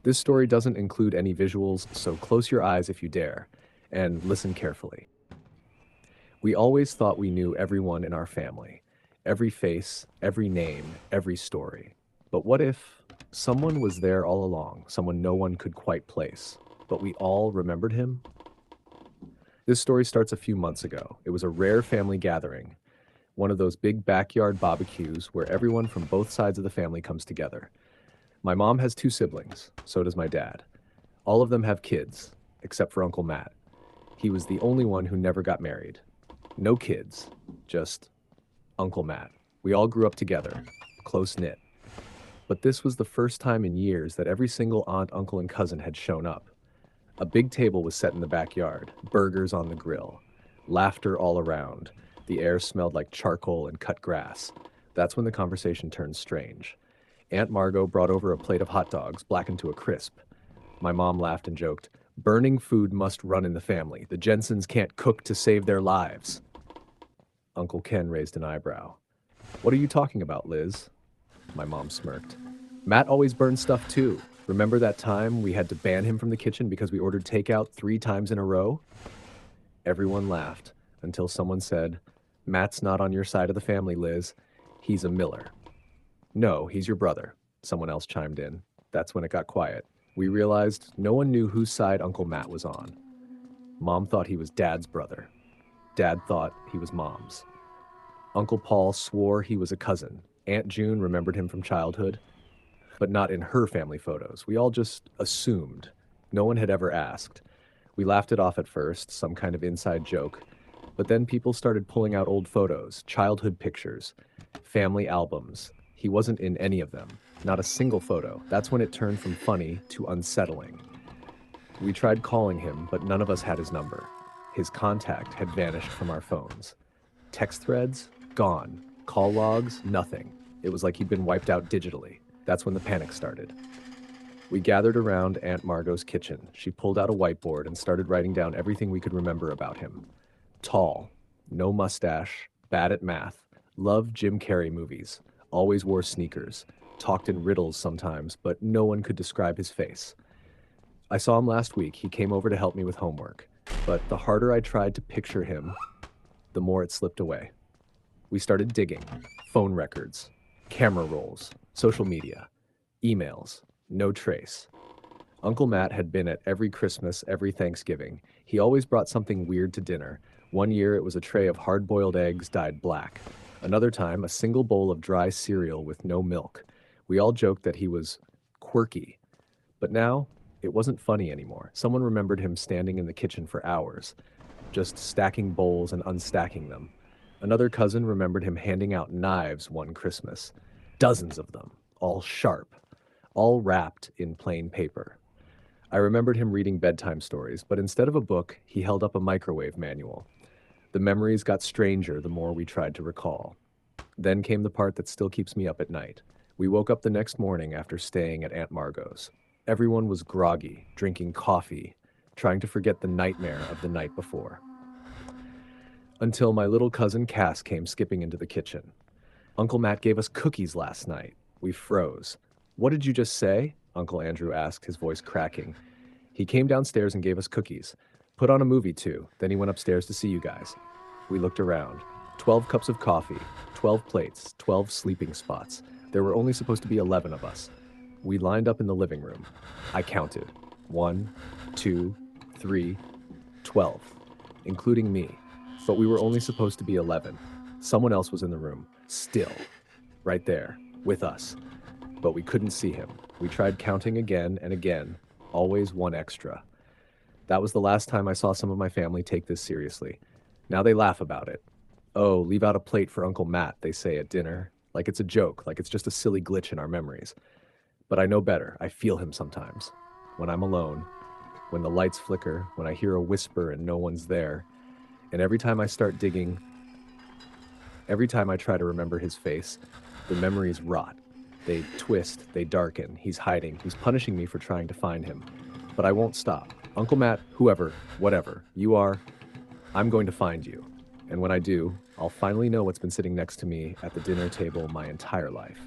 This story doesn't include any visuals, so close your eyes if you dare, and listen carefully. We always thought we knew everyone in our family, every face, every name, every story. But what if someone was there all along, someone no one could quite place, but we all remembered him? This story starts a few months ago. It was a rare family gathering, one of those big backyard barbecues where everyone from both sides of the family comes together. My mom has two siblings, so does my dad. All of them have kids, except for Uncle Matt. He was the only one who never got married. No kids, just Uncle Matt. We all grew up together, close knit. But this was the first time in years that every single aunt, uncle, and cousin had shown up. A big table was set in the backyard, burgers on the grill, laughter all around. The air smelled like charcoal and cut grass. That's when the conversation turned strange. Aunt Margot brought over a plate of hot dogs, blackened to a crisp. My mom laughed and joked, "Burning food must run in the family. The Jensens can't cook to save their lives." Uncle Ken raised an eyebrow. "What are you talking about, Liz?" My mom smirked. "Matt always burns stuff too. Remember that time we had to ban him from the kitchen because we ordered takeout 3 times in a row?" Everyone laughed until someone said, "Matt's not on your side of the family, Liz. He's a Miller." "No, he's your brother," someone else chimed in. That's when it got quiet. We realized no one knew whose side Uncle Matt was on. Mom thought he was Dad's brother. Dad thought he was Mom's. Uncle Paul swore he was a cousin. Aunt June remembered him from childhood, but not in her family photos. We all just assumed. No one had ever asked. We laughed it off at first, some kind of inside joke. But then people started pulling out old photos, childhood pictures, family albums. He wasn't in any of them, not a single photo. That's when it turned from funny to unsettling. We tried calling him, but none of us had his number. His contact had vanished from our phones. Text threads? Gone. Call logs? Nothing. It was like he'd been wiped out digitally. That's when the panic started. We gathered around Aunt Margot's kitchen. She pulled out a whiteboard and started writing down everything we could remember about him. Tall, no mustache, bad at math, loved Jim Carrey movies, always wore sneakers, talked in riddles sometimes, but no one could describe his face. I saw him last week. He came over to help me with homework. But the harder I tried to picture him, the more it slipped away. We started digging. Phone records, camera rolls, social media, emails, no trace. Uncle Matt had been at every Christmas, every Thanksgiving. He always brought something weird to dinner. One year it was a tray of hard-boiled eggs dyed black. Another time, a single bowl of dry cereal with no milk. We all joked that he was quirky. But now, it wasn't funny anymore. Someone remembered him standing in the kitchen for hours, just stacking bowls and unstacking them. Another cousin remembered him handing out knives one Christmas. Dozens of them, all sharp, all wrapped in plain paper. I remembered him reading bedtime stories, but instead of a book, he held up a microwave manual. The memories got stranger the more we tried to recall. Then came the part that still keeps me up at night. We woke up the next morning after staying at Aunt Margot's. Everyone was groggy, drinking coffee, trying to forget the nightmare of the night before. Until my little cousin Cass came skipping into the kitchen. "Uncle Matt gave us cookies last night." We froze. "What did you just say?" Uncle Andrew asked, his voice cracking. "He came downstairs and gave us cookies. Put on a movie too. Then he went upstairs to see you guys." We looked around. 12 cups of coffee, 12 plates, 12 sleeping spots. There were only supposed to be 11 of us. We lined up in the living room. I counted. 1, 2, 3, 12, including me. But we were only supposed to be 11. Someone else was in the room, still, right there, with us. But we couldn't see him. We tried counting again and again, always one extra. That was the last time I saw some of my family take this seriously. Now they laugh about it. "Oh, leave out a plate for Uncle Matt," they say at dinner. Like it's a joke, like it's just a silly glitch in our memories. But I know better. I feel him sometimes. When I'm alone, when the lights flicker, when I hear a whisper and no one's there. And every time I start digging, every time I try to remember his face, the memories rot. They twist, they darken. He's hiding. He's punishing me for trying to find him. But I won't stop. Uncle Matt, whoever, whatever you are, I'm going to find you. And when I do, I'll finally know what's been sitting next to me at the dinner table my entire life.